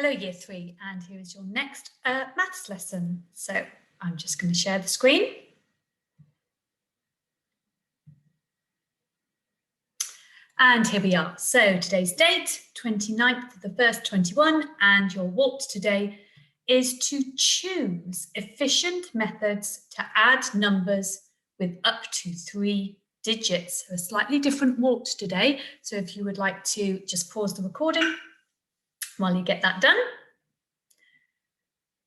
Hello Year 3, and here is your next maths lesson. So I'm just going to share the screen. And here we are. So today's date, 29th of the 1st, 21, and your walk today is to choose efficient methods to add numbers with up to 3 digits. So a slightly different walk today. So if you would like to just pause the recording while you get that done.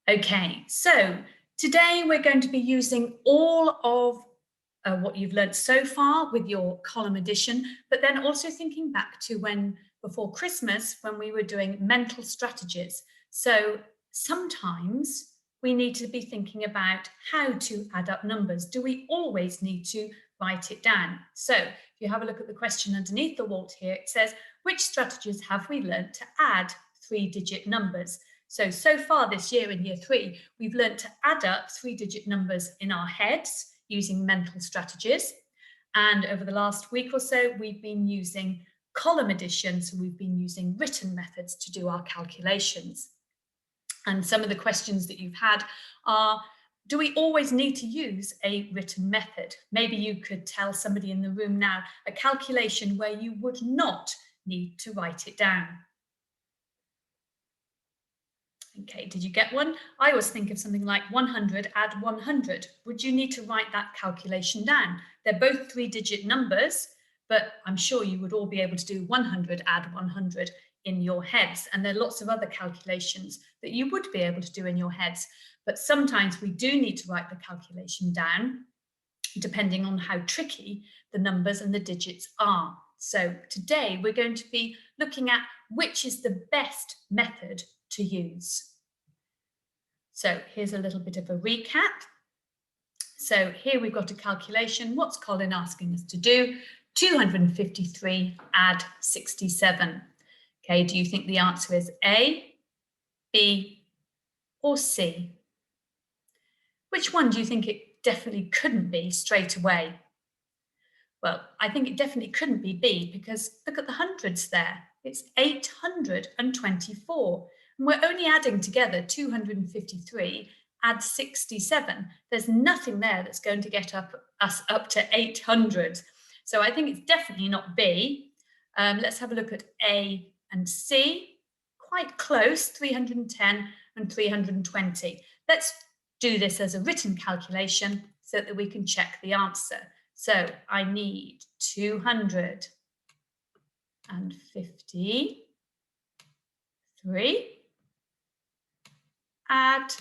Okay, so today we're going to be using all of what you've learned so far with your column addition, but then also thinking back to before Christmas, when we were doing mental strategies. So sometimes we need to be thinking about how to add up numbers. Do we always need to write it down? So if you have a look at the question underneath the walt here, it says, which strategies have we learned to add 3-digit numbers? So far this year in Year 3, we've learned to add up 3-digit numbers in our heads using mental strategies. And over the last week or so, we've been using column addition. So we've been using written methods to do our calculations. And some of the questions that you've had are, do we always need to use a written method? Maybe you could tell somebody in the room now a calculation where you would not need to write it down. Okay, did you get one? I always think of something like 100 add 100. Would you need to write that calculation down? They're both 3-digit numbers, but I'm sure you would all be able to do 100 add 100 in your heads. And there are lots of other calculations that you would be able to do in your heads. But sometimes we do need to write the calculation down, depending on how tricky the numbers and the digits are. So today we're going to be looking at which is the best method to use. So here's a little bit of a recap. So here we've got a calculation. What's Colin asking us to do? 253 add 67. Okay, do you think the answer is A, B, or C? Which one do you think it definitely couldn't be straight away? Well, I think it definitely couldn't be B because look at the hundreds there. It's 824. And we're only adding together 253, add 67. There's nothing there that's going to get us up to 800. So I think it's definitely not B. Let's have a look at A and C. Quite close, 310 and 320. Let's do this as a written calculation so that we can check the answer. So I need 253 add,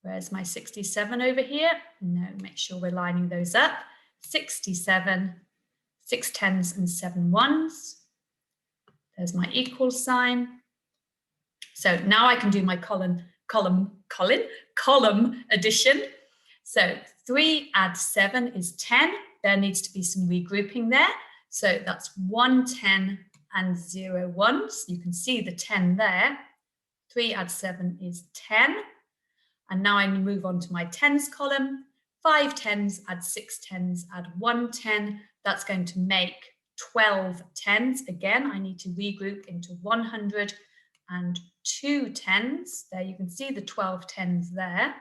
where's my 67 over here? No, make sure we're lining those up. 67, 6 tens and 7 ones. There's my equal sign. So now I can do my column addition. So 3 add 7 is 10. There needs to be some regrouping there. So that's 1 10 and 0 ones. You can see the 10 there. 3 add 7 is 10. And now I move on to my tens column. 5 tens add 6 tens, add 1 10. That's going to make 12 tens. Again, I need to regroup into 100 and 2 tens. There you can see the 12 tens there.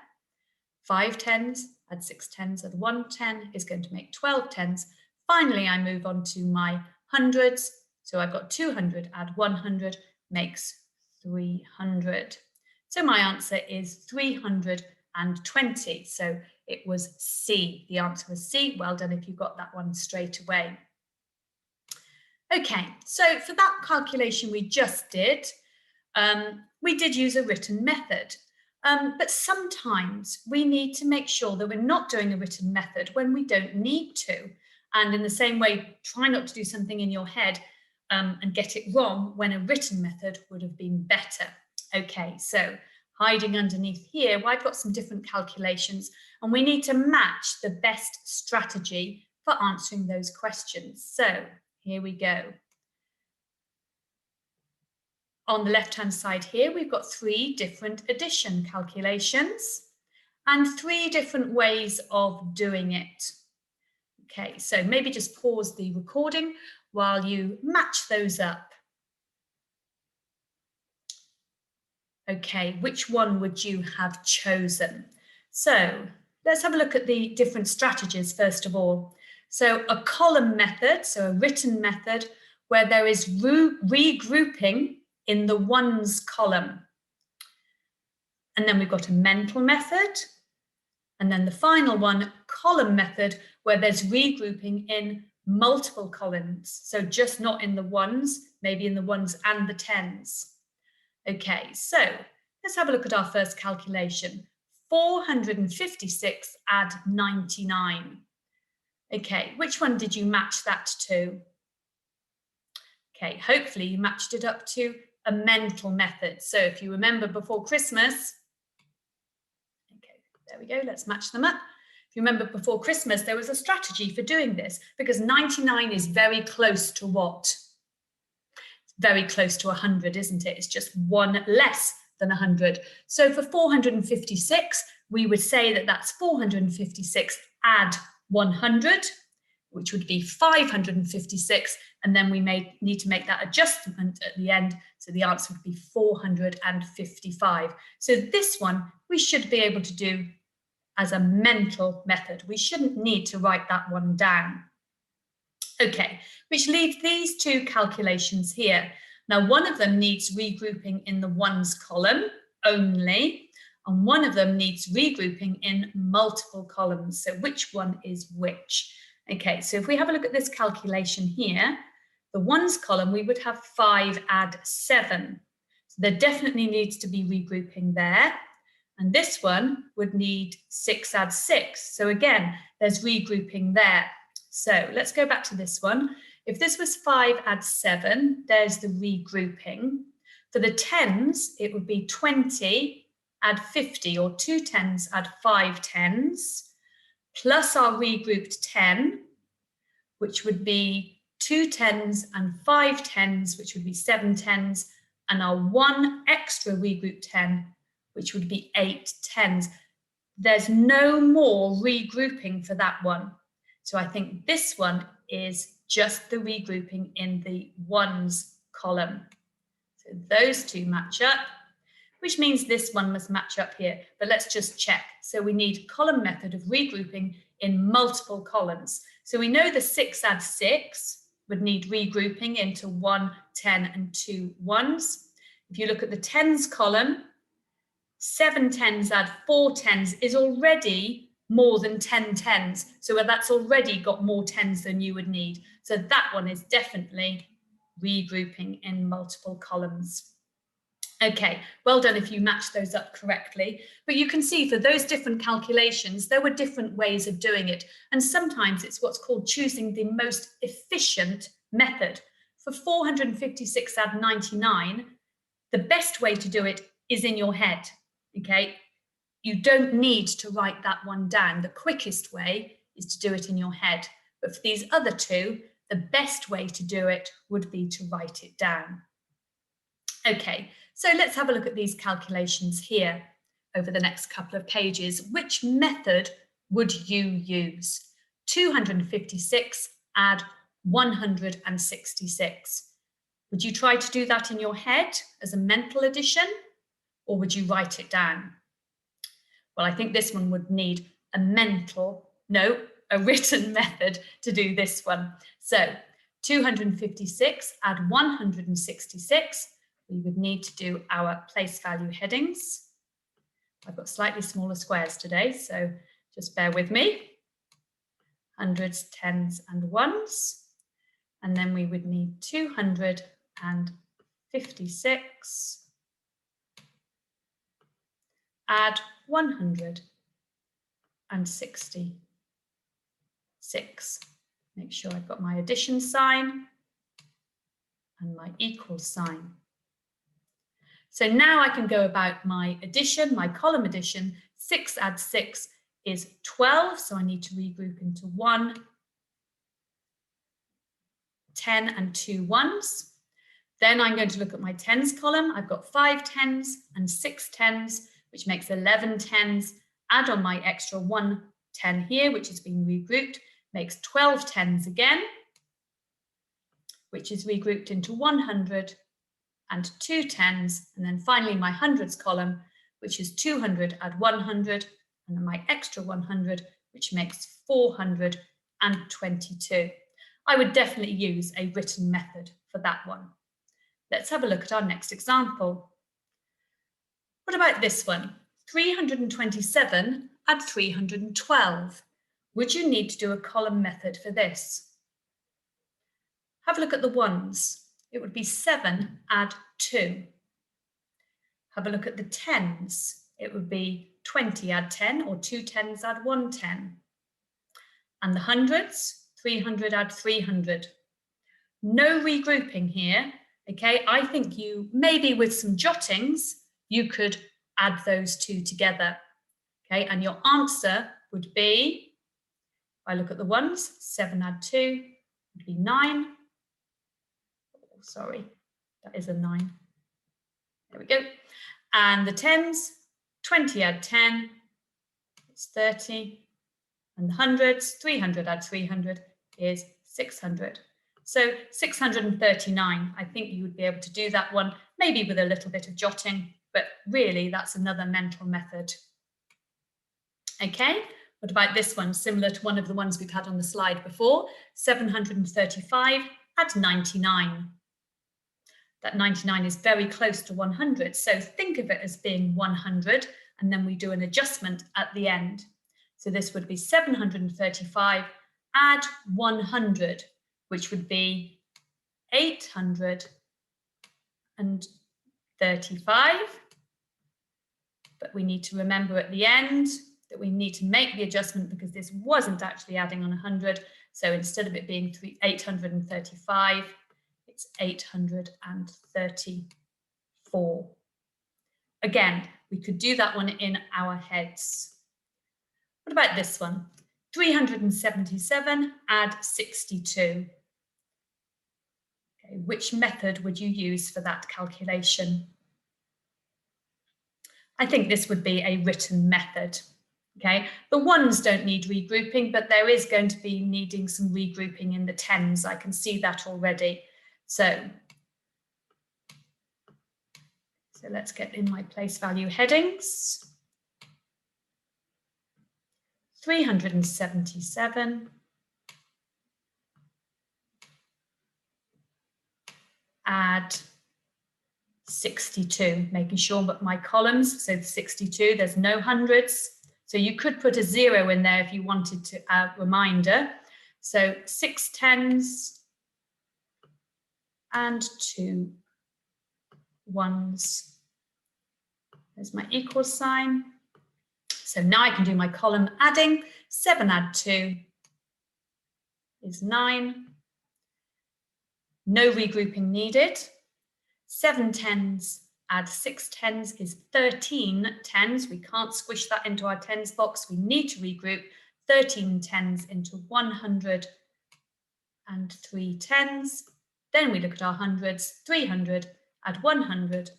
5 tens, add 6 tens, add 1 10 is going to make 12 tens. Finally, I move on to my hundreds. So I've got 200 add 100 makes 300. So my answer is 320. So it was C. The answer was C. Well done if you got that one straight away. Okay, so for that calculation we just did, we did use a written method. But sometimes we need to make sure that we're not doing a written method when we don't need to. And in the same way, try not to do something in your head and get it wrong when a written method would have been better. Okay, so hiding underneath here, well, I've got some different calculations and we need to match the best strategy for answering those questions. So here we go. On the left-hand side here, we've got 3 different addition calculations and 3 different ways of doing it. Okay, so maybe just pause the recording while you match those up. Okay, which one would you have chosen? So let's have a look at the different strategies first of all. So a column method, so a written method, where there is regrouping in the ones column. And then we've got a mental method. And then the final one, column method, where there's regrouping in multiple columns. So just not in the ones, maybe in the ones and the tens. Okay, so let's have a look at our first calculation. 456 add 99. Okay, which one did you match that to? Okay, hopefully you matched it up to a mental method. So if you remember before Christmas, okay, there we go, let's match them up. If you remember before Christmas, there was a strategy for doing this because 99 is very close to what? Very close to 100, isn't it? It's just one less than 100. So for 456, we would say that that's 456 add 100, which would be 556. And then we may need to make that adjustment at the end. So the answer would be 455. So this one we should be able to do as a mental method. We shouldn't need to write that one down. Okay, which leaves these two calculations here. Now, one of them needs regrouping in the ones column only, and one of them needs regrouping in multiple columns. So which one is which? Okay, so if we have a look at this calculation here, the ones column, we would have 5 add 7. So there definitely needs to be regrouping there. And this one would need 6 add 6. So again, there's regrouping there. So let's go back to this one. If this was 5 add 7, there's the regrouping. For the tens, it would be 20 add 50, or 2 tens add 5 tens, plus our regrouped 10, which would be 2 tens and 5 tens, which would be 7 tens, and our one extra regrouped 10, which would be 8 tens. There's no more regrouping for that one. So I think this one is just the regrouping in the ones column. So those two match up, which means this one must match up here. But let's just check. So we need column method of regrouping in multiple columns. So we know the 6 add 6 would need regrouping into 1, 10, and 2 ones. If you look at the tens column, 7 tens add 4 tens is already more than 10 tens. So that's already got more tens than you would need. So that one is definitely regrouping in multiple columns. Okay, well done if you match those up correctly. But you can see for those different calculations, there were different ways of doing it. And sometimes it's what's called choosing the most efficient method. For 456 add 99, the best way to do it is in your head, okay? You don't need to write that one down. The quickest way is to do it in your head. But for these other two, the best way to do it would be to write it down. Okay, so let's have a look at these calculations here over the next couple of pages. Which method would you use? 256 add 166. Would you try to do that in your head as a mental addition, or would you write it down? Well, I think this one would need a written method to do this one. So 256 add 166. We would need to do our place value headings. I've got slightly smaller squares today, so just bear with me. Hundreds, tens, and ones. And then we would need 256 add 166. Make sure I've got my addition sign and my equal sign. So now I can go about my addition, my column addition. 6 add 6 is 12, so I need to regroup into 1, 10, and 2 ones. Then I'm going to look at my tens column. I've got 5 tens and 6 tens, which makes 11 tens. Add on my extra 1 10 here, which has been regrouped, makes 12 tens again, which is regrouped into 166. and 2 tens, and then finally my hundreds column, which is 200 add 100, and then my extra 100, which makes 422. I would definitely use a written method for that one. Let's have a look at our next example. What about this one? 327 add 312. Would you need to do a column method for this? Have a look at the ones. It would be 7 add 2. Have a look at the tens. It would be 20 add 10, or 2 tens add 1 10. And the hundreds, 300 add 300. No regrouping here, okay? I think you, maybe with some jottings, you could add those two together, okay? And your answer would be, if I look at the ones, 7 add 2 would be 9. Oh, sorry, that is a 9. There we go. And the tens, 20 add 10, it's 30. And the hundreds, 300 add 300 is 600. So 639, I think you would be able to do that one, maybe with a little bit of jotting, but really that's another mental method. Okay, what about this one? Similar to one of the ones we've had on the slide before, 735 add 99. That 99 is very close to 100, so think of it as being 100, and then we do an adjustment at the end. So this would be 735 add 100, which would be 835. But we need to remember at the end that we need to make the adjustment because this wasn't actually adding on 100. So instead of it being 835, it's 834. Again, we could do that one in our heads. What about this one? 377 add 62. Okay, which method would you use for that calculation? I think this would be a written method. Okay, the ones don't need regrouping, but there is going to be needing some regrouping in the tens. I can see that already. So let's get in my place value headings. 377 add 62, making sure that my columns, so 62, there's no hundreds. So you could put a 0 in there if you wanted to add a reminder. So 6 tens and 2 ones. There's my equal sign. So now I can do my column adding. 7 add 2 is 9. No regrouping needed. 7 tens add 6 tens is 13 tens. We can't squish that into our tens box. We need to regroup 13 tens into 103 tens. Then we look at our hundreds. 300 add 100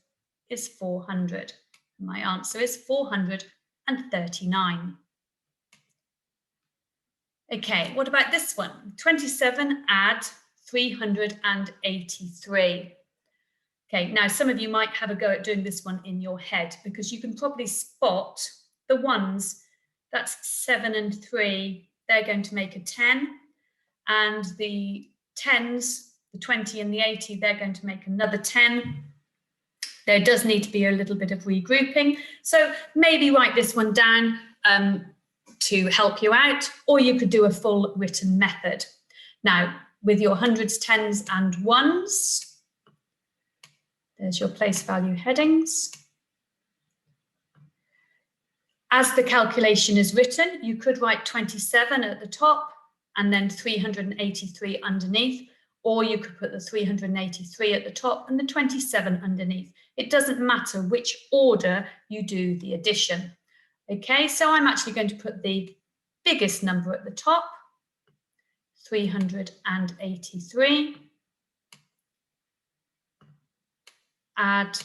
is 400. My answer is 439. Okay, what about this one? 27 add 383. Okay, now some of you might have a go at doing this one in your head because you can probably spot the ones, that's 7 and 3, they're going to make a 10, and the tens, the 20 and the 80, they're going to make another 10. There does need to be a little bit of regrouping. So maybe write this one down to help you out, or you could do a full written method. Now, with your hundreds, tens, and ones, there's your place value headings. As the calculation is written, you could write 27 at the top and then 383 underneath, or you could put the 383 at the top and the 27 underneath. It doesn't matter which order you do the addition. Okay, so I'm actually going to put the biggest number at the top, 383, add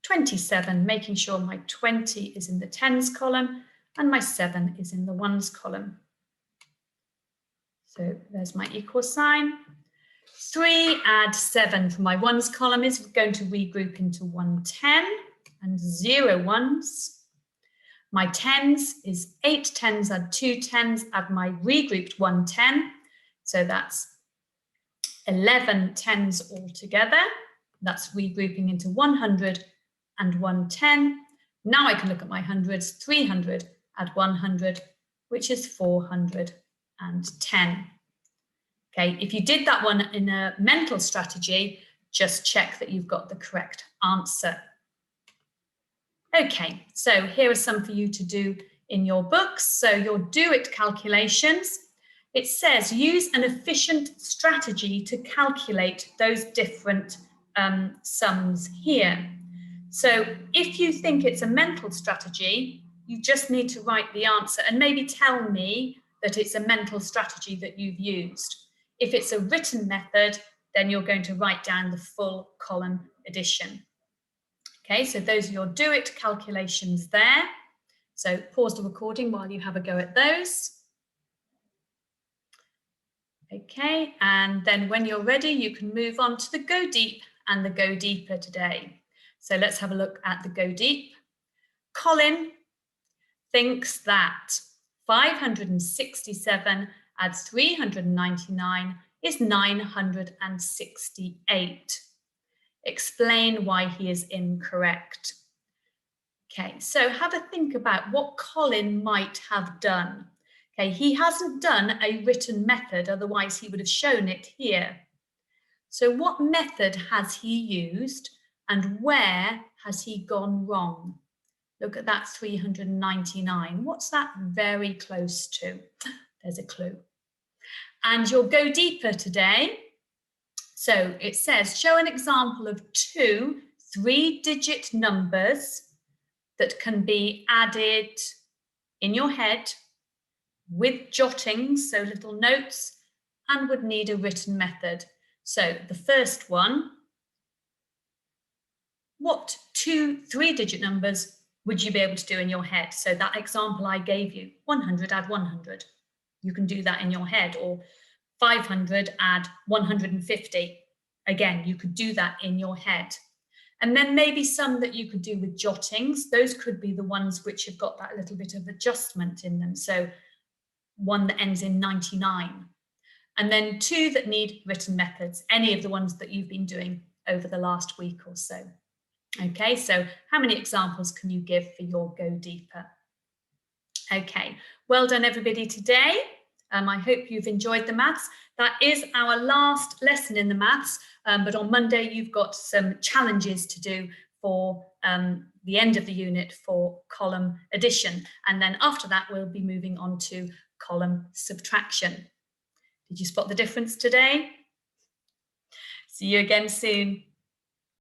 27, making sure my 20 is in the tens column and my 7 is in the ones column. So there's my equal sign. 3 add 7 from my ones column is going to regroup into 110 and 0 ones. My tens is 8 tens add 2 tens, add my regrouped 110. So that's 11 tens altogether. That's regrouping into 100 and 110. Now I can look at my hundreds, 300 add 100, which is 410. Okay, if you did that one in a mental strategy, just check that you've got the correct answer. Okay, so here are some for you to do in your books. So your do it calculations. It says use an efficient strategy to calculate those different sums here. So if you think it's a mental strategy, you just need to write the answer and maybe tell me that it's a mental strategy that you've used. If it's a written method, then you're going to write down the full column addition. Okay, so those are your do it calculations there. So pause the recording while you have a go at those. Okay, and then when you're ready, you can move on to the go deep and the go deeper today. So let's have a look at the go deep. Colin thinks that 567 adds 399 is 968. Explain why he is incorrect. Okay, so have a think about what Colin might have done. Okay, he hasn't done a written method, otherwise he would have shown it here. So what method has he used and where has he gone wrong? Look at that 399. What's that very close to? There's a clue. And you'll go deeper today. So it says, show an example of 2 3-digit numbers that can be added in your head with jottings, so little notes, and would need a written method. So the first one, what 2 3-digit numbers would you be able to do in your head? So that example I gave you, 100 add 100. You can do that in your head, or 500 add 150. Again, you could do that in your head. And then maybe some that you could do with jottings. Those could be the ones which have got that little bit of adjustment in them. So one that ends in 99. And then 2 that need written methods, any of the ones that you've been doing over the last week or so. Okay, so how many examples can you give for your go deeper? Okay, well done everybody today. I hope you've enjoyed the maths. That is our last lesson in the maths, but on Monday you've got some challenges to do for the end of the unit for column addition. And then after that, we'll be moving on to column subtraction. Did you spot the difference today? See you again soon.